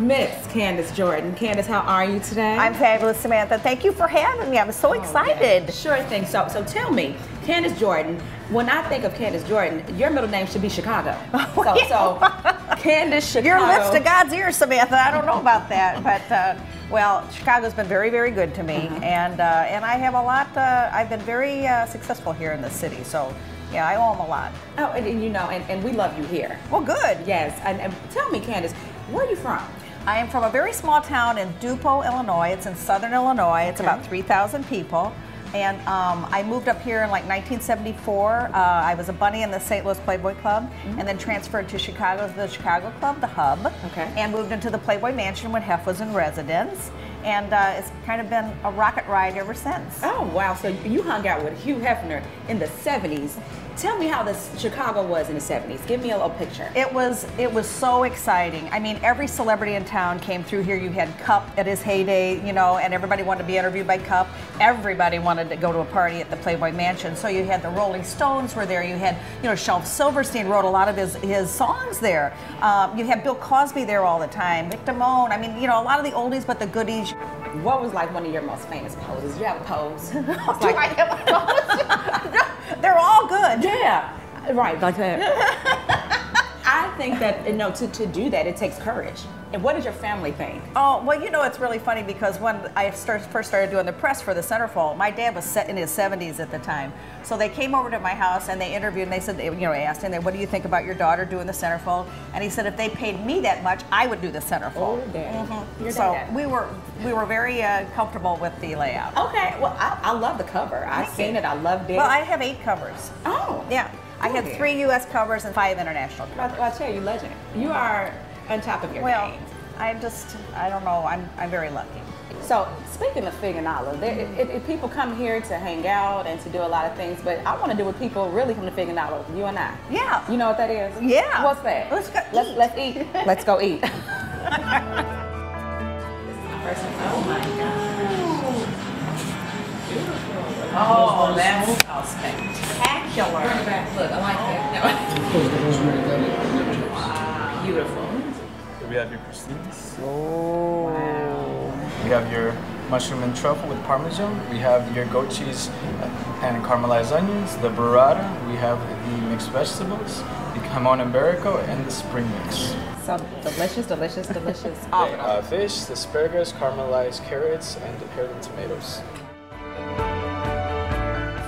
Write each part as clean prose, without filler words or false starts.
Miss Candace Jordan. Candace, how are you today? I'm fabulous, Samantha. Thank you for having me. I'm so excited. Yeah. Sure thing. So tell me, Candace Jordan, when I think of Candace Jordan, your middle name should be Chicago. So Candace Chicago. Your lips to God's ears, Samantha. I don't know about that, but well, Chicago's been very, very good to me, and I have a lot. I've been very successful here in the city, so yeah, I owe them a lot. Oh, and you know, and we love you here. Well, good. Yes, and tell me, Candace, where are you from? I am from a very small town in Dupo, Illinois. It's in southern Illinois. It's about 3,000 people. And I moved up here in like 1974. I was a bunny in the St. Louis Playboy Club, and then transferred to Chicago, the Chicago Club, the Hub, and moved into the Playboy Mansion when Hef was in residence. And it's kind of been a rocket ride ever since. Oh, wow. So you hung out with Hugh Hefner in the 70s. Tell me how this Chicago was in the 70s. Give me a little picture. It was so exciting. I mean, every celebrity in town came through here. You had Cup at his heyday, you know, and everybody wanted to be interviewed by Cup. Everybody wanted to go to a party at the Playboy Mansion. So you had the Rolling Stones were there. You had, you know, Shelf Silverstein wrote a lot of his songs there. You had Bill Cosby there all the time. Vic Damone. I mean, you know, a lot of the oldies but the goodies. What was like one of your most famous poses? Do you have a pose? Do I have a pose? They're all good. Yeah, right, like that. I think that, you know, to do that, it takes courage. And what did your family think? Oh, well, you know, it's really funny because when I first started doing the press for the Centerfold, my dad was in his 70s at the time. So they came over to my house and they interviewed and they said, you know, asked him, what do you think about your daughter doing the Centerfold? And he said, if they paid me that much, I would do the Centerfold. Oh, Dad. So we were very comfortable with the layout. Okay, well, I love the cover. I've seen it. I loved it. Well, I have 8 covers. Oh. Yeah. I had 3 U.S. covers and 5 international covers. Well, I tell you, legend. You are on top of your game. I don't know, I'm very lucky. So, speaking of Fig&Olive, people come here to hang out and to do a lot of things, but I want to do with people really from the Fig&Olive, you and I. Yeah. You know what that is? Yeah. What's that? Let's go eat. Let's eat. Let's go eat. This is my first one. Oh my God. Oh, that's spectacular. Bring it back. Look, I like that. Wow. Beautiful. We have your croustines. Oh. Wow. We have your mushroom and truffle with parmesan. We have your goat cheese and caramelized onions, the burrata. We have the mixed vegetables, the jamon iberico, and the spring mix. So delicious, delicious, delicious. Fish, the asparagus, caramelized carrots, and the pears and tomatoes.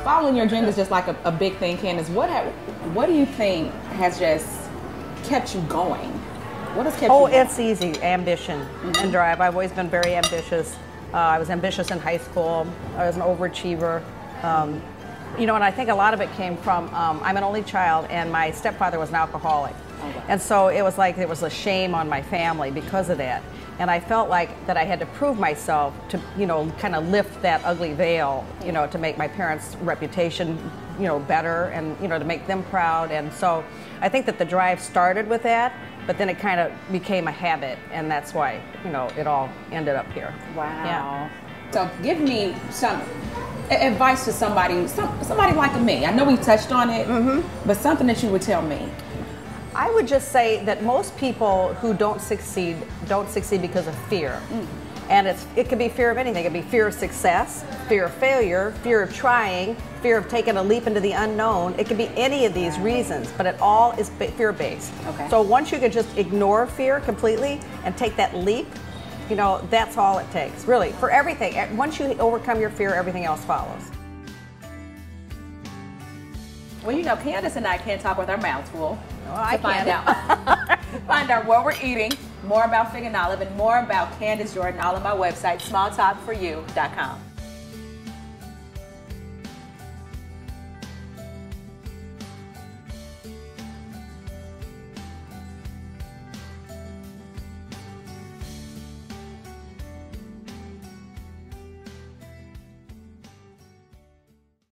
Following your dream is just like a big thing, Candace. What do you think has just kept you going? What has kept you going? It's easy. Ambition and drive. I've always been very ambitious. I was ambitious in high school. I was an overachiever. You know, and I think a lot of it came from, I'm an only child, and my stepfather was an alcoholic. Okay. And so it was like there was a shame on my family because of that. And I felt like that I had to prove myself to, you know, kind of lift that ugly veil, you know, to make my parents' reputation, you know, better and, you know, to make them proud. And so I think that the drive started with that, but then it kind of became a habit, and that's why, you know, it all ended up here. Wow. Yeah. So give me some advice to somebody like me. I know we touched on it, but something that you would tell me. I would just say that most people who don't succeed because of fear. And it could be fear of anything. It could be fear of success, fear of failure, fear of trying, fear of taking a leap into the unknown. It could be any of these reasons, but it all is fear-based. Okay. So once you can just ignore fear completely and take that leap, you know, that's all it takes, really, for everything. Once you overcome your fear, everything else follows. Well, you know, Candace and I can't talk with our mouths full. I find out what we're eating, more about Fig&Olive, and more about Candace Jordan, all on my website, smalltalkforyou.com.